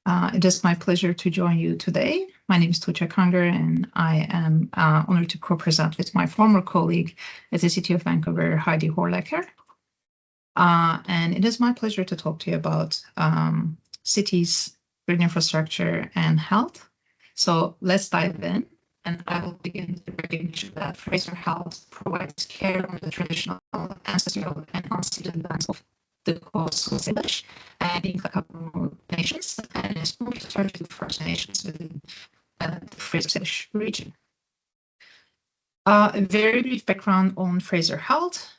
It is my pleasure to join you today. My name is Tugce Conger, and I am honored to co-present with my former colleague at the City of Vancouver, Heidi Horlecker. And it is my pleasure to talk to you about cities, green infrastructure, and health. So let's dive in. And I will begin with the recognition that Fraser Health provides care on the traditional, ancestral, and unceded lands of the coastal Salish and equitable nations, and is moved to 32 First Nations within the Fraser Salish region. A very brief background on Fraser Health.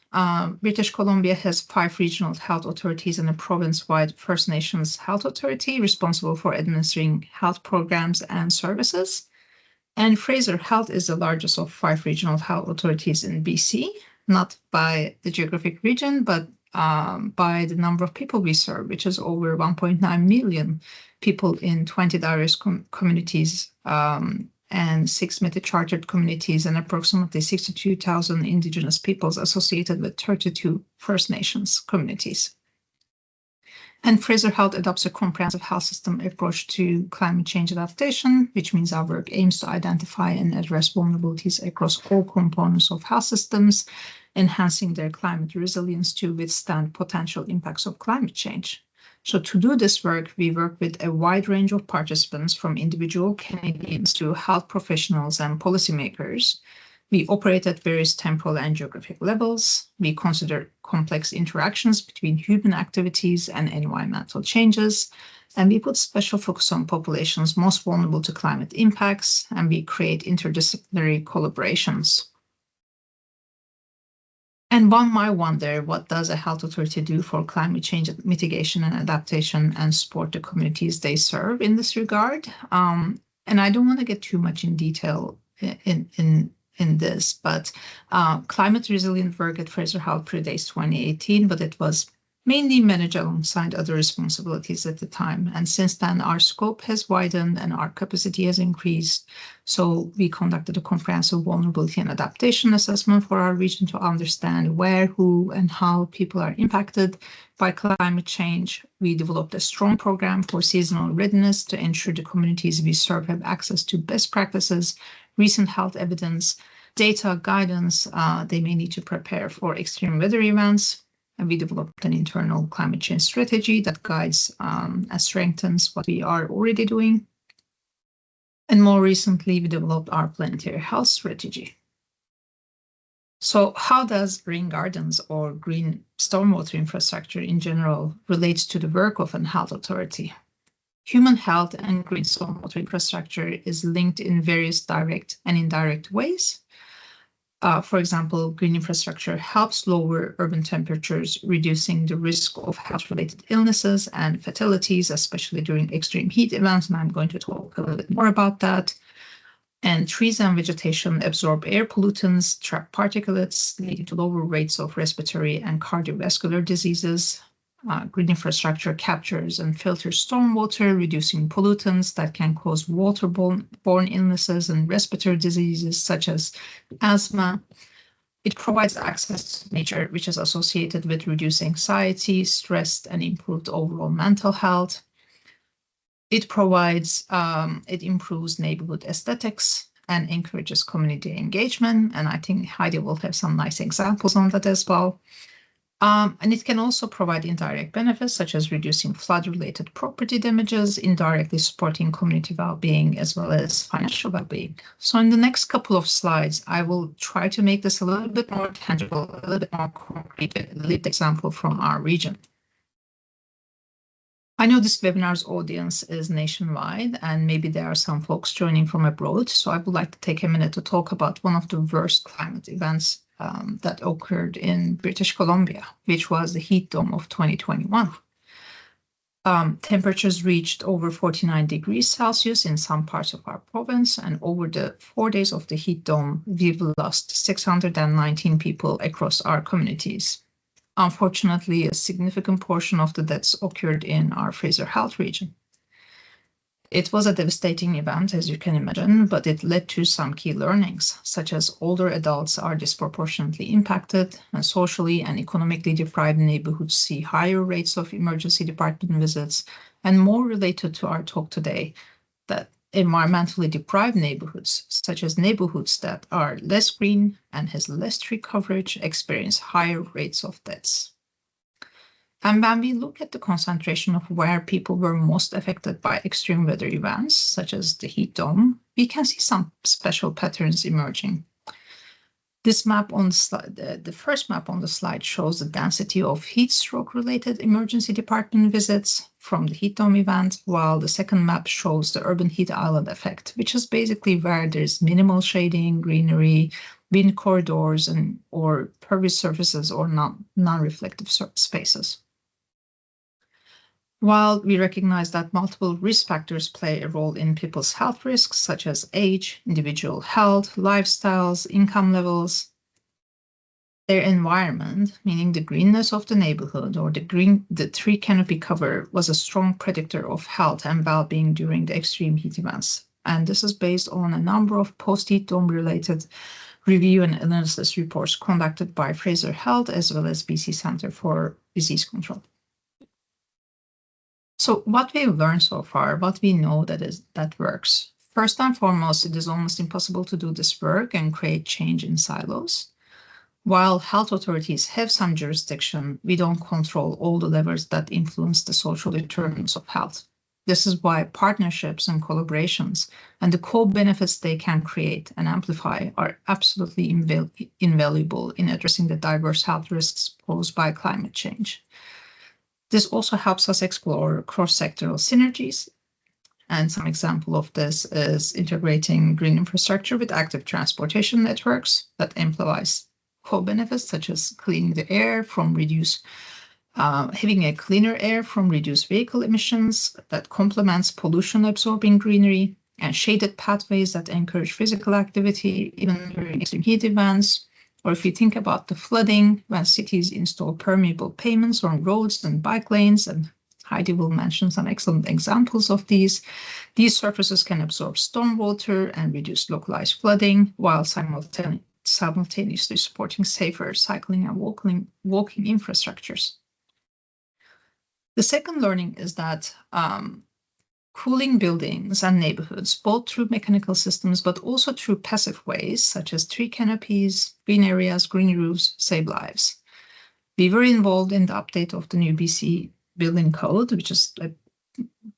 British Columbia has 5 regional health authorities and a province-wide First Nations health authority responsible for administering health programs and services. And Fraser Health is the largest of 5 regional health authorities in BC, not by the geographic region, but by the number of people we serve, which is over 1.9 million people in 20 diverse communities and 6 Métis-chartered communities and approximately 62,000 Indigenous peoples associated with 32 First Nations communities. And Fraser Health adopts a comprehensive health system approach to climate change adaptation, which means our work aims to identify and address vulnerabilities across all components of health systems, enhancing their climate resilience to withstand potential impacts of climate change. So to do this work, we work with a wide range of participants, from individual Canadians to health professionals and policymakers. We operate at various temporal and geographic levels. We consider complex interactions between human activities and environmental changes, and we put special focus on populations most vulnerable to climate impacts, and we create interdisciplinary collaborations. And one might wonder, what does a health authority do for climate change mitigation and adaptation and support the communities they serve in this regard? And I don't want to get too much in detail in this, but climate resilient work at Fraser Health predates 2018, but it was mainly managed alongside other responsibilities at the time. And since then, our scope has widened and our capacity has increased. So we conducted a comprehensive vulnerability and adaptation assessment for our region to understand where, who, and how people are impacted by climate change. We developed a strong program for seasonal readiness to ensure the communities we serve have access to best practices, recent health evidence, data, guidance they may need to prepare for extreme weather events. And we developed an internal climate change strategy that guides and strengthens what we are already doing. And more recently, we developed our Planetary health strategy. So how does rain gardens or green stormwater infrastructure in general relate to the work of a health authority? Human health and green stormwater infrastructure is linked in various direct and indirect ways. For example, green infrastructure helps lower urban temperatures, reducing the risk of health-related illnesses and fatalities, especially during extreme heat events, and I'm going to talk a little bit more about that. And trees and vegetation absorb air pollutants, trap particulates, leading to lower rates of respiratory and cardiovascular diseases. Green infrastructure captures and filters stormwater, reducing pollutants that can cause waterborne illnesses and respiratory diseases such as asthma. It provides access to nature, which is associated with reduced anxiety, stress, and improved overall mental health. It improves neighborhood aesthetics and encourages community engagement. And I think Heidi will have some nice examples on that as well. And it can also provide indirect benefits, such as reducing flood-related property damages, indirectly supporting community well-being, as well as financial well-being. So in the next couple of slides, I will try to make this a little bit more tangible, a little bit more concrete, a lived example from our region. I know this webinar's audience is nationwide, and maybe there are some folks joining from abroad, so I would like to take a minute to talk about one of the worst climate events that occurred in British Columbia, which was the heat dome of 2021. Temperatures reached over 49 degrees Celsius in some parts of our province, and over the 4 days of the heat dome, we've lost 619 people across our communities. Unfortunately, a significant portion of the deaths occurred in our Fraser Health region. It was a devastating event, as you can imagine, but it led to some key learnings, such as older adults are disproportionately impacted, and socially and economically deprived neighborhoods see higher rates of emergency department visits, And more related to our talk today, that environmentally deprived neighborhoods, such as neighborhoods that are less green and has less tree coverage, experience higher rates of deaths. And when we look at the concentration of where people were most affected by extreme weather events, such as the heat dome, we can see some special patterns emerging. This map on the slide, the first map on the slide, shows the density of heat stroke-related emergency department visits from the heat dome event, while the second map shows the urban heat island effect, which is basically where there's minimal shading, greenery, wind corridors, or pervious surfaces or non-reflective spaces. While we recognize that multiple risk factors play a role in people's health risks, such as age, individual health, lifestyles, income levels, their environment, meaning the greenness of the neighborhood or the tree canopy cover, was a strong predictor of health and well-being during the extreme heat events. And this is based on a number of post-heat dome related review and analysis reports conducted by Fraser Health as well as BC Center for Disease Control. So what we've learned so far, what we know that works. First and foremost, it is almost impossible to do this work and create change in silos. While health authorities have some jurisdiction, we don't control all the levers that influence the social determinants of health. This is why partnerships and collaborations and the co-benefits they can create and amplify are absolutely invaluable in addressing the diverse health risks posed by climate change. This also helps us explore cross-sectoral synergies, and some example of this is integrating green infrastructure with active transportation networks that implies co-benefits such as cleaning the air from having a cleaner air from reduced vehicle emissions that complements pollution-absorbing greenery, and shaded pathways that encourage physical activity even during extreme heat events. Or if you think about the flooding, when cities install permeable pavements on roads and bike lanes, and Heidi will mention some excellent examples of these surfaces can absorb stormwater and reduce localized flooding while simultaneously supporting safer cycling and walking infrastructures. The second learning is that cooling buildings and neighborhoods, both through mechanical systems, but also through passive ways, such as tree canopies, green areas, green roofs, save lives. We were involved in the update of the new BC building code, which is a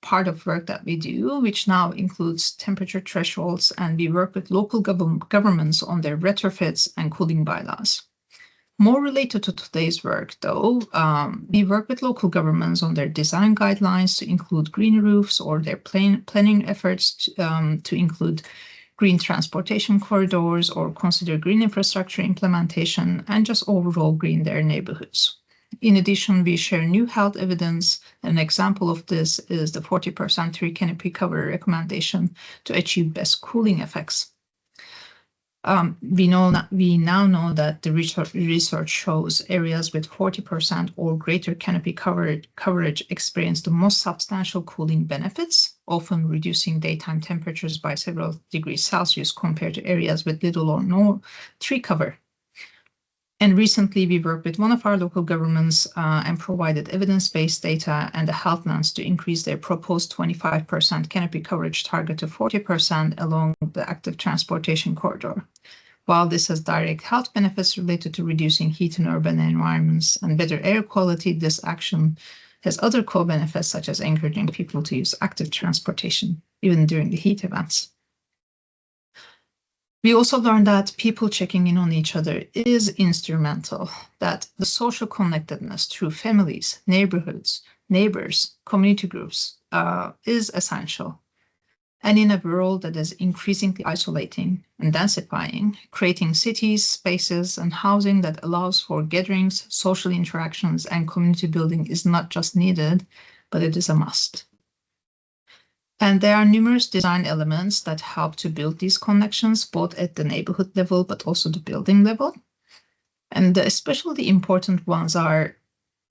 part of work that we do, which now includes temperature thresholds, and we work with local governments on their retrofits and cooling bylaws. More related to today's work, though, we work with local governments on their design guidelines to include green roofs or their planning efforts to include green transportation corridors or consider green infrastructure implementation and just overall green their neighborhoods. In addition, we share new health evidence. An example of this is the 40% tree canopy cover recommendation to achieve best cooling effects. We now know that the research shows areas with 40% or greater canopy coverage experience the most substantial cooling benefits, often reducing daytime temperatures by several degrees Celsius compared to areas with little or no tree cover. And recently, we worked with one of our local governments and provided evidence-based data and a health lens to increase their proposed 25% canopy coverage target to 40% along the active transportation corridor. While this has direct health benefits related to reducing heat in urban environments and better air quality, this action has other co-benefits such as encouraging people to use active transportation, even during the heat events. We also learned that people checking in on each other is instrumental, that the social connectedness through families, neighborhoods, neighbors, community groups is essential. And in a world that is increasingly isolating and densifying, creating cities, spaces, and housing that allows for gatherings, social interactions, and community building is not just needed, but it is a must. And there are numerous design elements that help to build these connections, both at the neighborhood level, but also the building level. And the especially important ones are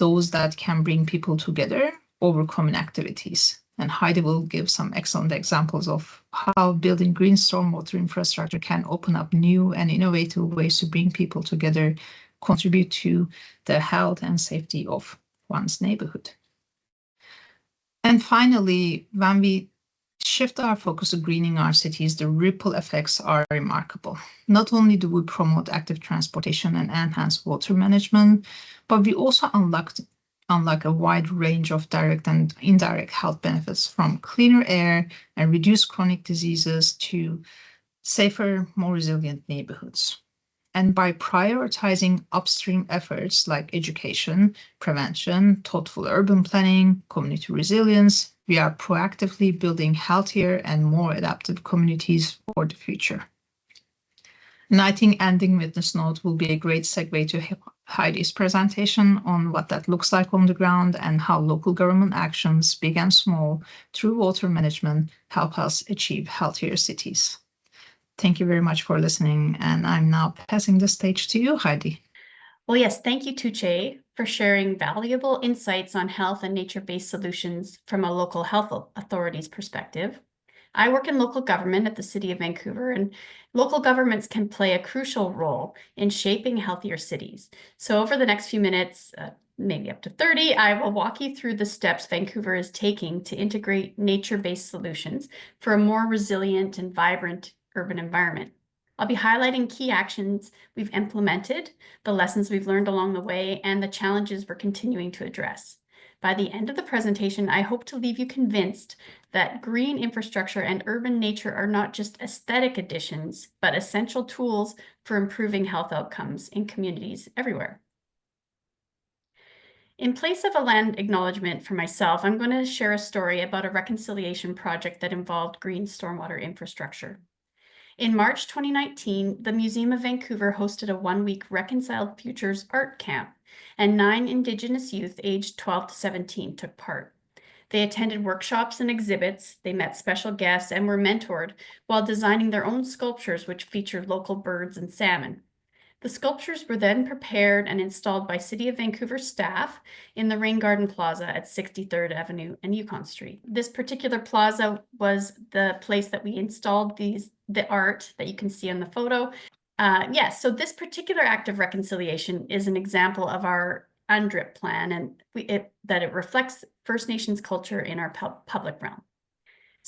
those that can bring people together over common activities. And Heidi will give some excellent examples of how building green stormwater infrastructure can open up new and innovative ways to bring people together, contribute to the health and safety of one's neighborhood. And finally, when we shift our focus to greening our cities, the ripple effects are remarkable. Not only do we promote active transportation and enhance water management, but we also unlock a wide range of direct and indirect health benefits, from cleaner air and reduced chronic diseases to safer, more resilient neighborhoods. And by prioritizing upstream efforts like education, prevention, thoughtful urban planning, community resilience, we are proactively building healthier and more adaptive communities for the future. And I think ending with this note will be a great segue to Heidi's presentation on what that looks like on the ground and how local government actions, big and small, through water management, help us achieve healthier cities. Thank you very much for listening, and I'm now passing the stage to you, Heidi. Well, yes, thank you, Tugce, for sharing valuable insights on health and nature-based solutions from a local health authority's perspective. I work in local government at the City of Vancouver, and local governments can play a crucial role in shaping healthier cities. So over the next few minutes, maybe up to 30, I will walk you through the steps Vancouver is taking to integrate nature-based solutions for a more resilient and vibrant urban environment. I'll be highlighting key actions we've implemented, the lessons we've learned along the way, and the challenges we're continuing to address. By the end of the presentation, I hope to leave you convinced that green infrastructure and urban nature are not just aesthetic additions, but essential tools for improving health outcomes in communities everywhere. In place of a land acknowledgement for myself, I'm going to share a story about a reconciliation project that involved green stormwater infrastructure. In March 2019, the Museum of Vancouver hosted a one-week Reconciled Futures art camp, and 9 Indigenous youth aged 12 to 17 took part. They attended workshops and exhibits, they met special guests, and were mentored while designing their own sculptures which featured local birds and salmon. The sculptures were then prepared and installed by City of Vancouver staff in the Rain Garden Plaza at 63rd Avenue and Yukon Street. This particular plaza was the place that we installed the art that you can see in the photo. Yes, so this particular act of reconciliation is an example of our UNDRIP plan, and that it reflects First Nations culture in our public realm.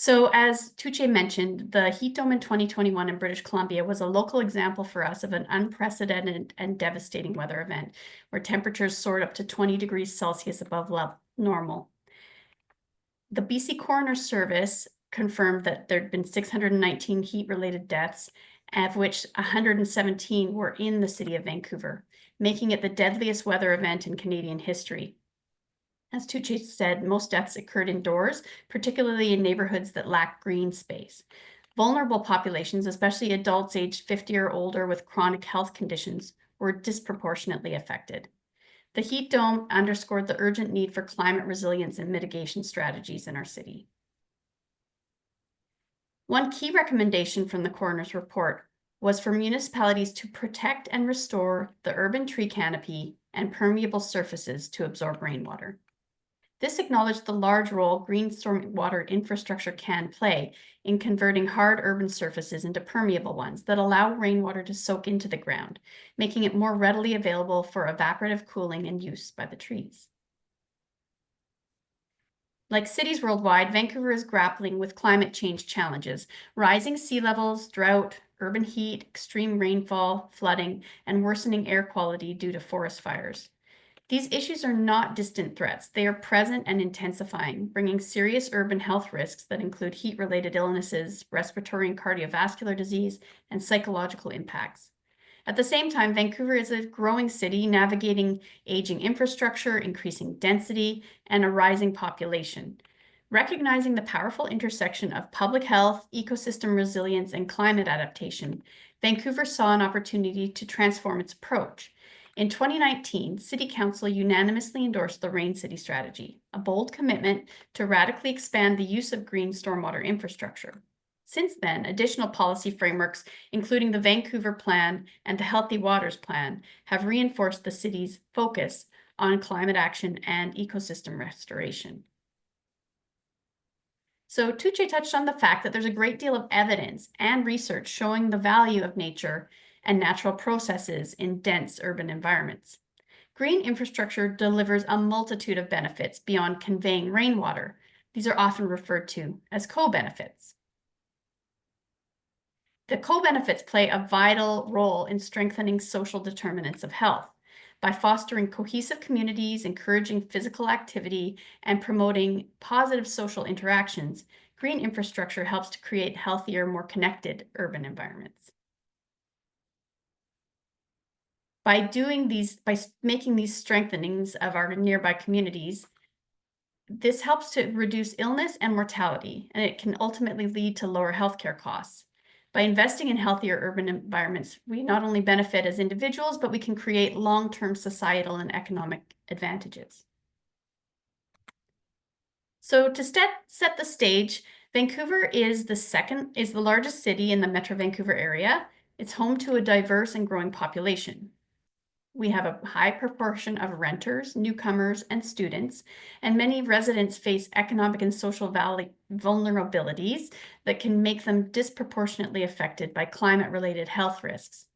So as Tugce mentioned, the heat dome in 2021 in British Columbia was a local example for us of an unprecedented and devastating weather event where temperatures soared up to 20 degrees Celsius above normal. The BC Coroner Service confirmed that there'd been 619 heat-related deaths, of which 117 were in the city of Vancouver, making it the deadliest weather event in Canadian history. As Tugce said, most deaths occurred indoors, particularly in neighborhoods that lack green space. Vulnerable populations, especially adults aged 50 or older with chronic health conditions, were disproportionately affected. The heat dome underscored the urgent need for climate resilience and mitigation strategies in our city. One key recommendation from the coroner's report was for municipalities to protect and restore the urban tree canopy and permeable surfaces to absorb rainwater. This acknowledged the large role green stormwater infrastructure can play in converting hard urban surfaces into permeable ones that allow rainwater to soak into the ground, making it more readily available for evaporative cooling and use by the trees. Like cities worldwide, Vancouver is grappling with climate change challenges: rising sea levels, drought, urban heat, extreme rainfall, flooding, and worsening air quality due to forest fires. These issues are not distant threats. They are present and intensifying, bringing serious urban health risks that include heat-related illnesses, respiratory and cardiovascular disease, and psychological impacts. At the same time, Vancouver is a growing city navigating aging infrastructure, increasing density, and a rising population. Recognizing the powerful intersection of public health, ecosystem resilience, and climate adaptation, Vancouver saw an opportunity to transform its approach. In 2019, City Council unanimously endorsed the Rain City Strategy, a bold commitment to radically expand the use of green stormwater infrastructure. Since then, additional policy frameworks, including the Vancouver Plan and the Healthy Waters Plan, have reinforced the city's focus on climate action and ecosystem restoration. So Tugce touched on the fact that there's a great deal of evidence and research showing the value of nature and natural processes in dense urban environments. Green infrastructure delivers a multitude of benefits beyond conveying rainwater. These are often referred to as co-benefits. The co-benefits play a vital role in strengthening social determinants of health. By fostering cohesive communities, encouraging physical activity, and promoting positive social interactions, green infrastructure helps to create healthier, more connected urban environments. By making these strengthenings of our nearby communities, this helps to reduce illness and mortality, and it can ultimately lead to lower healthcare costs. By investing in healthier urban environments, we not only benefit as individuals, but we can create long-term societal and economic advantages. So to set the stage, Vancouver is the largest city in the Metro Vancouver area. It's home to a diverse and growing population. We have a high proportion of renters, newcomers, and students, and many residents face economic and social vulnerabilities that can make them disproportionately affected by climate-related health risks.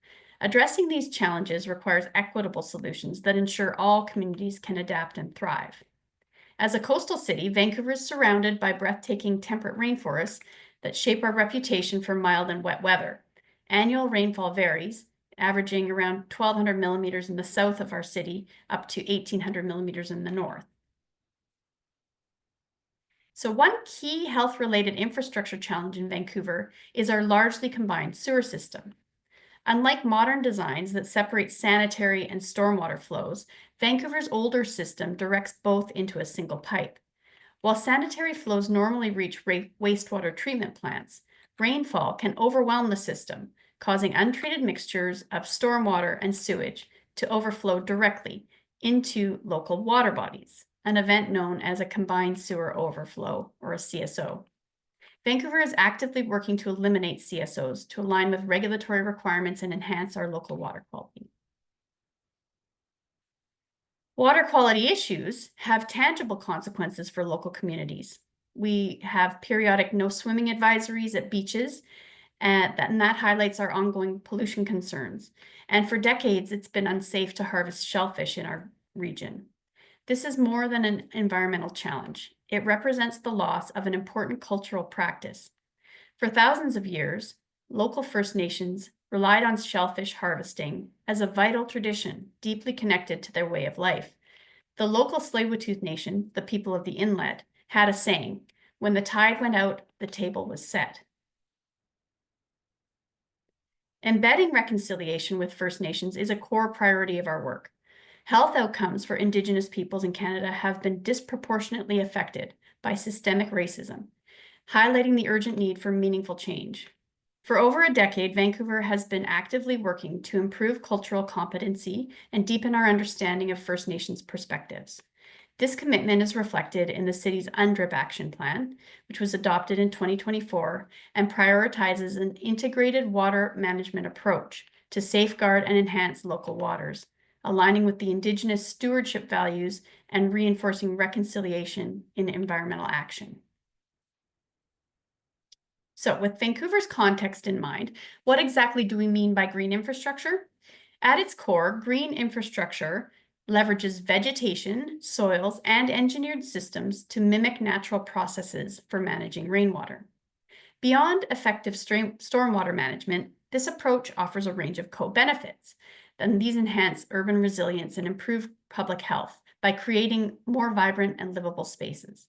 Addressing these challenges requires equitable solutions that ensure all communities can adapt and thrive. As a coastal city, Vancouver is surrounded by breathtaking temperate rainforests that shape our reputation for mild and wet weather. Annual rainfall varies, averaging around 1,200 millimeters in the south of our city, up to 1,800 millimeters in the north. So one key health-related infrastructure challenge in Vancouver is our largely combined sewer system. Unlike modern designs that separate sanitary and stormwater flows, Vancouver's older system directs both into a single pipe. While sanitary flows normally reach wastewater treatment plants, rainfall can overwhelm the system, causing untreated mixtures of stormwater and sewage to overflow directly into local water bodies, an event known as a combined sewer overflow, or a CSO. Vancouver is actively working to eliminate CSOs to align with regulatory requirements and enhance our local water quality. Water quality issues have tangible consequences for local communities. We have periodic no swimming advisories at beaches, and that highlights our ongoing pollution concerns. And for decades, it's been unsafe to harvest shellfish in our region. This is more than an environmental challenge. It represents the loss of an important cultural practice. For thousands of years, local First Nations relied on shellfish harvesting as a vital tradition deeply connected to their way of life. The local Tsleil-Waututh Nation, the people of the inlet, had a saying, "When the tide went out, the table was set." Embedding reconciliation with First Nations is a core priority of our work. Health outcomes for Indigenous peoples in Canada have been disproportionately affected by systemic racism, highlighting the urgent need for meaningful change. For over a decade, Vancouver has been actively working to improve cultural competency and deepen our understanding of First Nations perspectives. This commitment is reflected in the city's UNDRIP action plan, which was adopted in 2024 and prioritizes an integrated water management approach to safeguard and enhance local waters, aligning with the Indigenous stewardship values and reinforcing reconciliation in environmental action. So with Vancouver's context in mind, what exactly do we mean by green infrastructure? At its core, green infrastructure leverages vegetation, soils, and engineered systems to mimic natural processes for managing rainwater. Beyond effective stormwater management, this approach offers a range of co-benefits, and these enhance urban resilience and improve public health by creating more vibrant and livable spaces.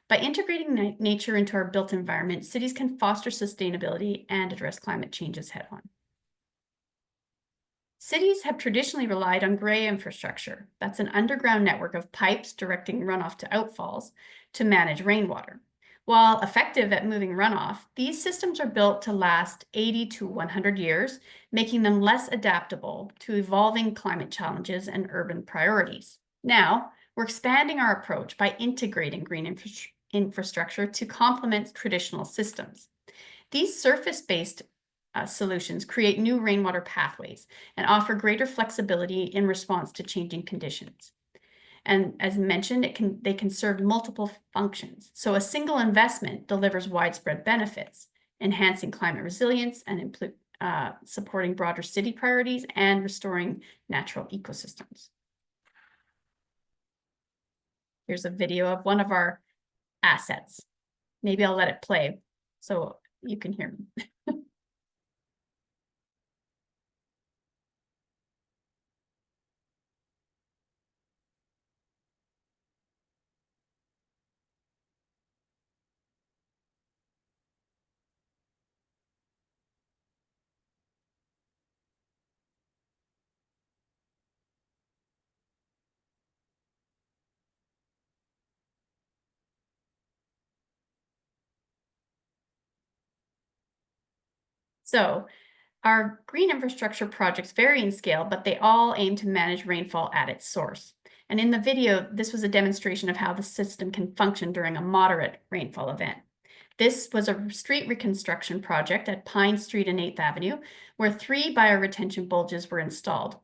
By integrating nature into our built environment, cities can foster sustainability and address climate changes head-on. Cities have traditionally relied on gray infrastructure. That's an underground network of pipes directing runoff to outfalls to manage rainwater. While effective at moving runoff, these systems are built to last 80 to 100 years, making them less adaptable to evolving climate challenges and urban priorities. Now, we're expanding our approach by integrating green infrastructure to complement traditional systems. These surface-based solutions create new rainwater pathways and offer greater flexibility in response to changing conditions. And as mentioned, they can serve multiple functions. So a single investment delivers widespread benefits, enhancing climate resilience and supporting broader city priorities and restoring natural ecosystems. Here's a video of one of our assets. Maybe I'll let it play so you can hear me. So our green infrastructure projects vary in scale, but they all aim to manage rainfall at its source. And in the video, this was a demonstration of how the system can function during a moderate rainfall event. This was a street reconstruction project at Pine Street and 8th Avenue, where 3 bioretention bulges were installed.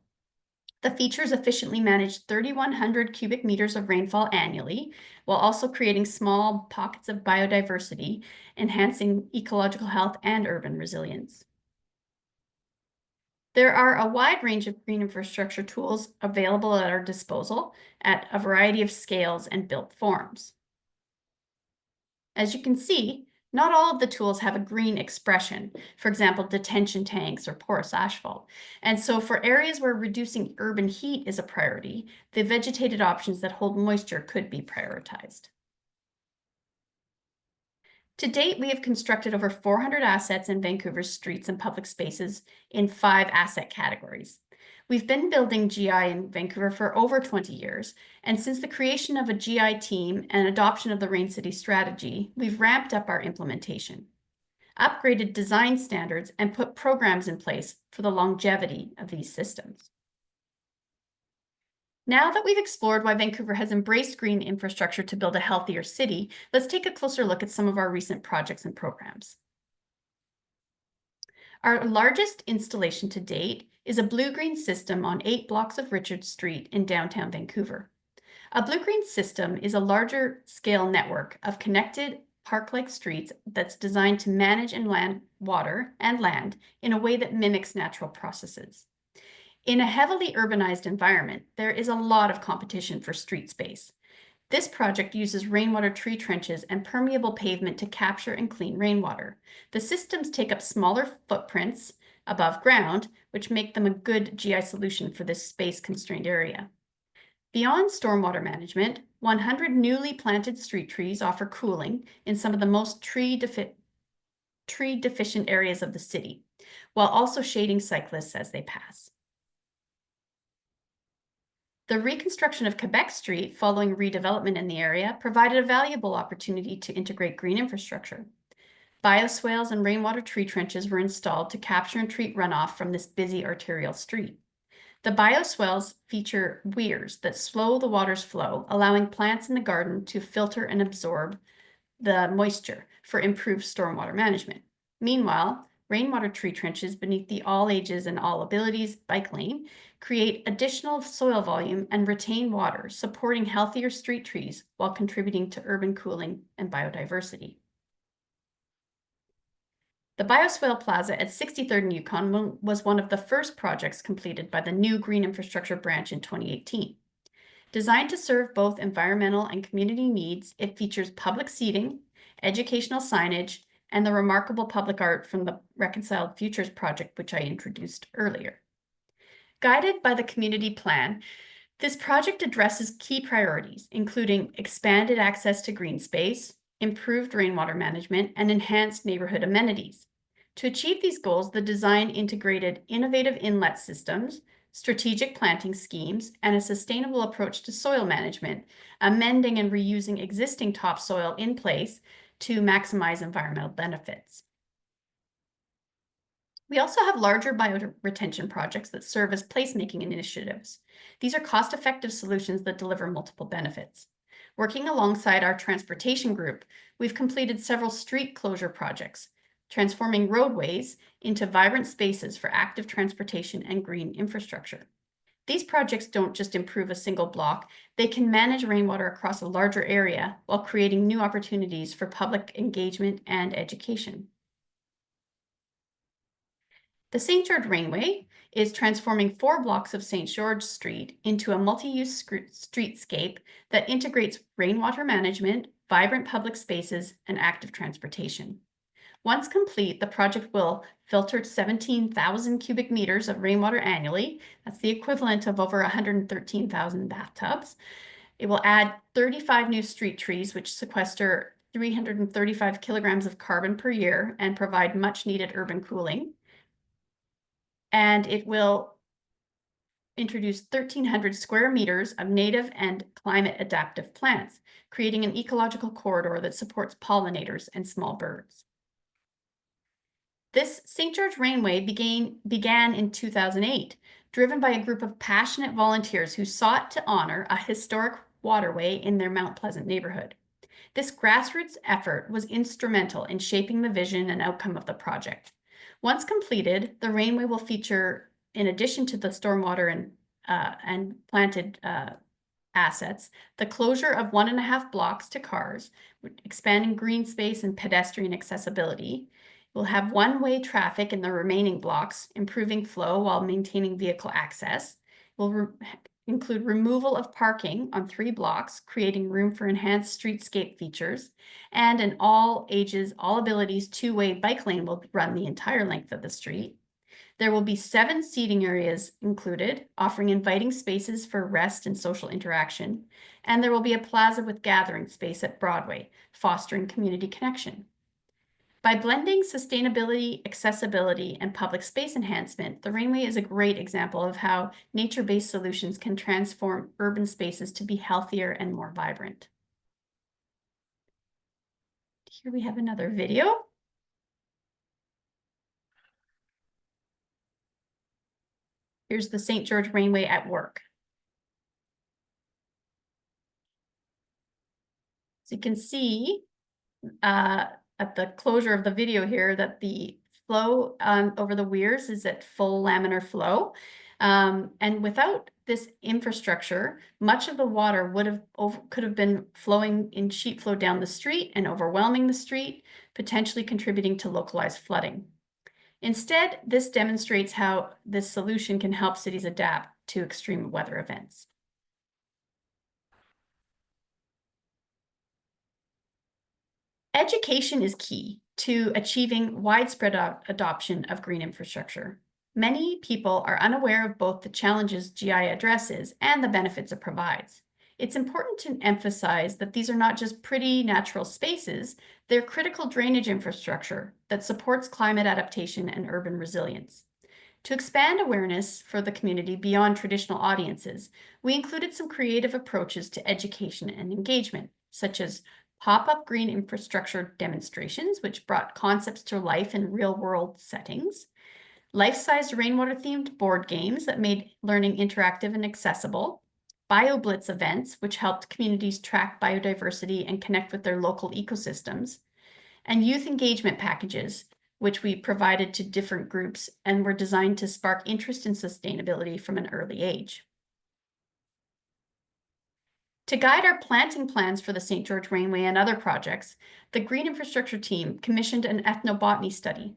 The features efficiently managed 3,100 cubic meters of rainfall annually, while also creating small pockets of biodiversity, enhancing ecological health and urban resilience. There are a wide range of green infrastructure tools available at our disposal at a variety of scales and built forms. As you can see, not all of the tools have a green expression, for example, detention tanks or porous asphalt. And so for areas where reducing urban heat is a priority, the vegetated options that hold moisture could be prioritized. To date, we have constructed over 400 assets in Vancouver's streets and public spaces in 5 asset categories. We've been building GI in Vancouver for over 20 years, and since the creation of a GI team and adoption of the Rain City strategy, we've ramped up our implementation, upgraded design standards, and put programs in place for the longevity of these systems. Now that we've explored why Vancouver has embraced green infrastructure to build a healthier city, let's take a closer look at some of our recent projects and programs. Our largest installation to date is a blue-green system on 8 blocks of Richard Street in downtown Vancouver. A blue-green system is a larger scale network of connected park-like streets that's designed to manage water and land in a way that mimics natural processes. In a heavily urbanized environment, there is a lot of competition for street space. This project uses rainwater tree trenches and permeable pavement to capture and clean rainwater. The systems take up smaller footprints above ground, which make them a good GI solution for this space-constrained area. Beyond stormwater management, 100 newly planted street trees offer cooling in some of the most tree-deficient areas of the city, while also shading cyclists as they pass. The reconstruction of Quebec Street following redevelopment in the area provided a valuable opportunity to integrate green infrastructure. Bioswales and rainwater tree trenches were installed to capture and treat runoff from this busy arterial street. The bioswales feature weirs that slow the water's flow, allowing plants in the garden to filter and absorb the moisture for improved stormwater management. Meanwhile, rainwater tree trenches beneath the All Ages and All Abilities bike lane create additional soil volume and retain water, supporting healthier street trees while contributing to urban cooling and biodiversity. The Bioswale Plaza at 63rd and Yukon was one of the first projects completed by the new Green Infrastructure branch in 2018. Designed to serve both environmental and community needs, it features public seating, educational signage, and the remarkable public art from the Reconciled Futures project, which I introduced earlier. Guided by the community plan, this project addresses key priorities, including expanded access to green space, improved rainwater management, and enhanced neighborhood amenities. To achieve these goals, the design integrated innovative inlet systems, strategic planting schemes, and a sustainable approach to soil management, amending and reusing existing topsoil in place to maximize environmental benefits. We also have larger bioretention projects that serve as placemaking initiatives. These are cost-effective solutions that deliver multiple benefits. Working alongside our transportation group, we've completed several street closure projects, transforming roadways into vibrant spaces for active transportation and green infrastructure. These projects don't just improve a single block, they can manage rainwater across a larger area while creating new opportunities for public engagement and education. The St. George Rainway is transforming 4 blocks of St. George Street into a multi-use streetscape that integrates rainwater management, vibrant public spaces, and active transportation. Once complete, the project will filter 17,000 cubic meters of rainwater annually. That's the equivalent of over 113,000 bathtubs. It will add 35 new street trees, which sequester 335 kilograms of carbon per year and provide much needed urban cooling. And it will introduce 1,300 square meters of native and climate adaptive plants, creating an ecological corridor that supports pollinators and small birds. This St. George Rainway began in 2008, driven by a group of passionate volunteers who sought to honor a historic waterway in their Mount Pleasant neighborhood. This grassroots effort was instrumental in shaping the vision and outcome of the project. Once completed, the Rainway will feature, in addition to the stormwater and planted assets, the closure of 1.5 blocks to cars, expanding green space and pedestrian accessibility. We'll have one-way traffic in the remaining blocks, improving flow while maintaining vehicle access. We'll include removal of parking on 3 blocks, creating room for enhanced streetscape features, and an all ages, all abilities 2-way bike lane will run the entire length of the street. There will be 7 seating areas included, offering inviting spaces for rest and social interaction, and there will be a plaza with gathering space at Broadway, fostering community connection. By blending sustainability, accessibility, and public space enhancement, the Rainway is a great example of how nature-based solutions can transform urban spaces to be healthier and more vibrant. Here we have another video. Here's the St. George Rainway at work. So you can see at the closure of the video here that the flow over the weirs is at full laminar flow. And without this infrastructure, much of the water could have been flowing in sheet flow down the street and overwhelming the street, potentially contributing to localized flooding. Instead, this demonstrates how this solution can help cities adapt to extreme weather events. Education is key to achieving widespread adoption of green infrastructure. Many people are unaware of both the challenges GI addresses and the benefits it provides. It's important to emphasize that these are not just pretty natural spaces, they're critical drainage infrastructure that supports climate adaptation and urban resilience. To expand awareness for the community beyond traditional audiences, we included some creative approaches to education and engagement, such as pop-up green infrastructure demonstrations, which brought concepts to life in real-world settings, life-sized rainwater-themed board games that made learning interactive and accessible, BioBlitz events, which helped communities track biodiversity and connect with their local ecosystems, and youth engagement packages, which we provided to different groups and were designed to spark interest in sustainability from an early age. To guide our planting plans for the St. George Rainway and other projects, the Green Infrastructure team commissioned an ethnobotany study,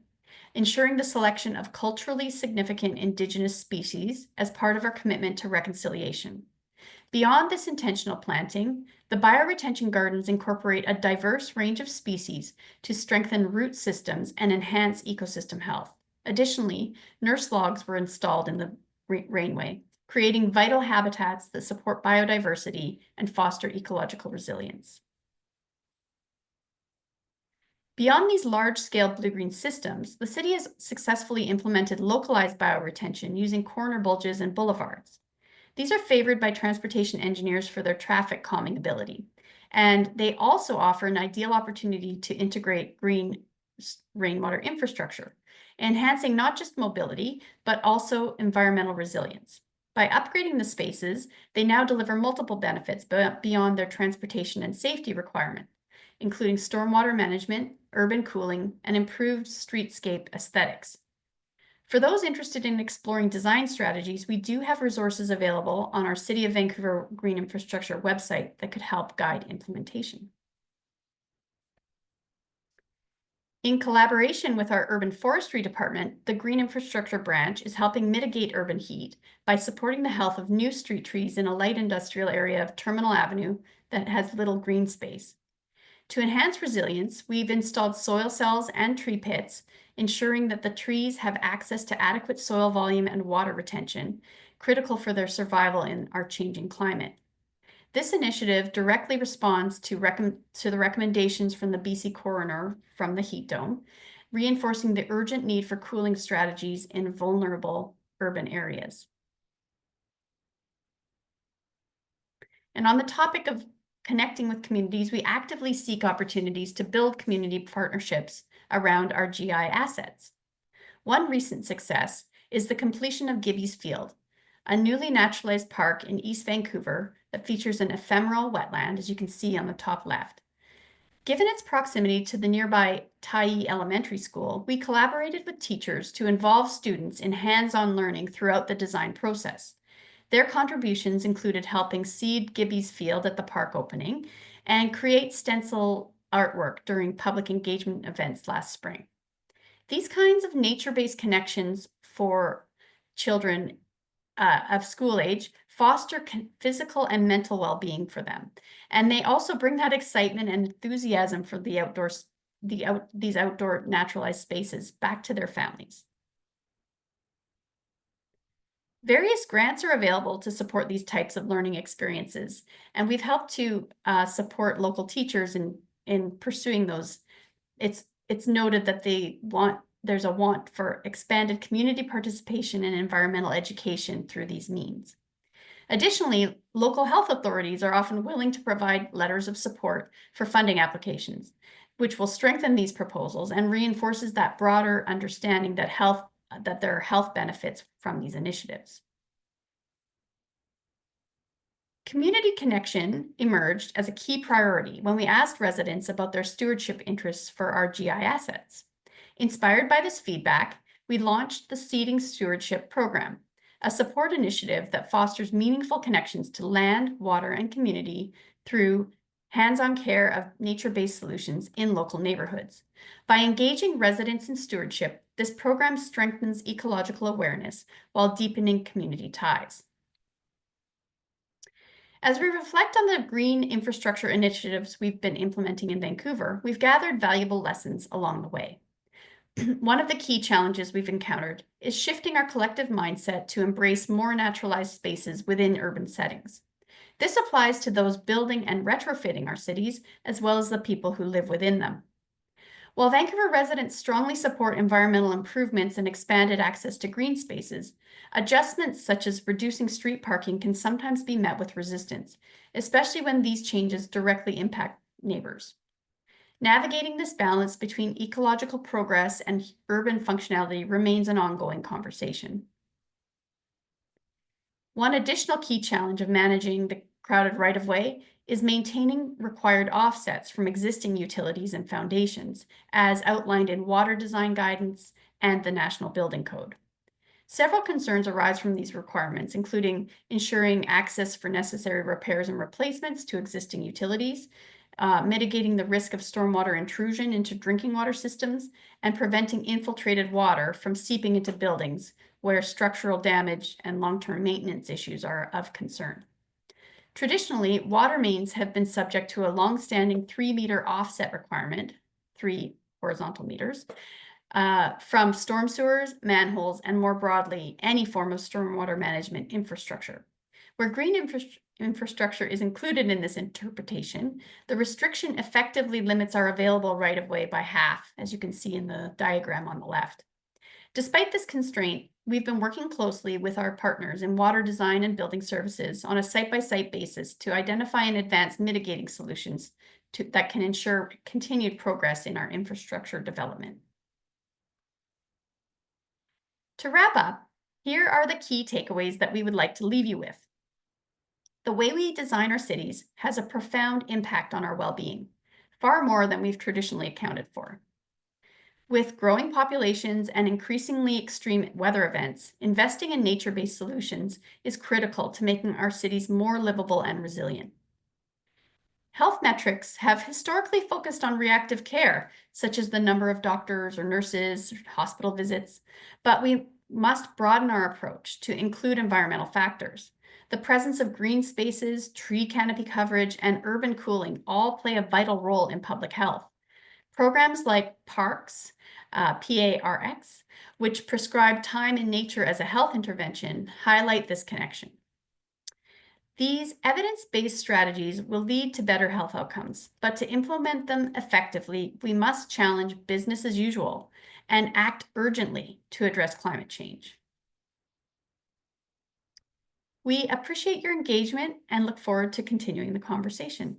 ensuring the selection of culturally significant Indigenous species as part of our commitment to reconciliation. Beyond this intentional planting, the bioretention gardens incorporate a diverse range of species to strengthen root systems and enhance ecosystem health. Additionally, nurse logs were installed in the Rainway, creating vital habitats that support biodiversity and foster ecological resilience. Beyond these large-scale blue-green systems, the city has successfully implemented localized bioretention using corner bulges and boulevards. These are favored by transportation engineers for their traffic calming ability, and they also offer an ideal opportunity to integrate green rainwater infrastructure, enhancing not just mobility, but also environmental resilience. By upgrading the spaces, they now deliver multiple benefits beyond their transportation and safety requirement, including stormwater management, urban cooling, and improved streetscape aesthetics. For those interested in exploring design strategies, we do have resources available on our City of Vancouver Green Infrastructure website that could help guide implementation. In collaboration with our urban forestry department, the Green Infrastructure branch is helping mitigate urban heat by supporting the health of new street trees in a light industrial area of Terminal Avenue that has little green space. To enhance resilience, we've installed soil cells and tree pits, ensuring that the trees have access to adequate soil volume and water retention, critical for their survival in our changing climate. This initiative directly responds to the recommendations from the BC coroner from the heat dome, reinforcing the urgent need for cooling strategies in vulnerable urban areas. And on the topic of connecting with communities, we actively seek opportunities to build community partnerships around our GI assets. One recent success is the completion of Gibby's Field, a newly naturalized park in East Vancouver that features an ephemeral wetland, as you can see on the top left. Given its proximity to the nearby Tugce Elementary School, we collaborated with teachers to involve students in hands-on learning throughout the design process. Their contributions included helping seed Gibby's Field at the park opening and create stencil artwork during public engagement events last spring. These kinds of nature-based connections for children of school age foster physical and mental well-being for them. And they also bring that excitement and enthusiasm for the outdoors, these outdoor naturalized spaces back to their families. Various grants are available to support these types of learning experiences, and we've helped to support local teachers in pursuing those. It's noted that there's a want for expanded community participation and environmental education through these means. Additionally, local health authorities are often willing to provide letters of support for funding applications, which will strengthen these proposals and reinforces that broader understanding that there are health benefits from these initiatives. Community connection emerged as a key priority when we asked residents about their stewardship interests for our GI assets. Inspired by this feedback, we launched the Seeding Stewardship Program, a support initiative that fosters meaningful connections to land, water, and community through hands-on care of nature-based solutions in local neighborhoods. By engaging residents in stewardship, this program strengthens ecological awareness while deepening community ties. As we reflect on the green infrastructure initiatives we've been implementing in Vancouver, we've gathered valuable lessons along the way. One of the key challenges we've encountered is shifting our collective mindset to embrace more naturalized spaces within urban settings. This applies to those building and retrofitting our cities, as well as the people who live within them. While Vancouver residents strongly support environmental improvements and expanded access to green spaces, adjustments such as reducing street parking can sometimes be met with resistance, especially when these changes directly impact neighbors. Navigating this balance between ecological progress and urban functionality remains an ongoing conversation. One additional key challenge of managing the crowded right-of-way is maintaining required offsets from existing utilities and foundations, as outlined in water design guidance and the National Building Code. Several concerns arise from these requirements, including ensuring access for necessary repairs and replacements to existing utilities, mitigating the risk of stormwater intrusion into drinking water systems, and preventing infiltrated water from seeping into buildings where structural damage and long-term maintenance issues are of concern. Traditionally, water mains have been subject to a long-standing 3-meter offset requirement, 3 horizontal meters, from storm sewers, manholes, and more broadly, any form of stormwater management infrastructure. Where green infrastructure is included in this interpretation, the restriction effectively limits our available right-of-way by half, as you can see in the diagram on the left. Despite this constraint, we've been working closely with our partners in water design and building services on a site-by-site basis to identify and advance mitigating solutions that can ensure continued progress in our infrastructure development. To wrap up, here are the key takeaways that we would like to leave you with. The way we design our cities has a profound impact on our well-being, far more than we've traditionally accounted for. With growing populations and increasingly extreme weather events, investing in nature-based solutions is critical to making our cities more livable and resilient. Health metrics have historically focused on reactive care, such as the number of doctors or nurses, hospital visits, but we must broaden our approach to include environmental factors. The presence of green spaces, tree canopy coverage, and urban cooling all play a vital role in public health. Programs like PARCS, PARX, which prescribe time in nature as a health intervention, highlight this connection. These evidence-based strategies will lead to better health outcomes, but to implement them effectively, we must challenge business as usual and act urgently to address climate change. We appreciate your engagement and look forward to continuing the conversation.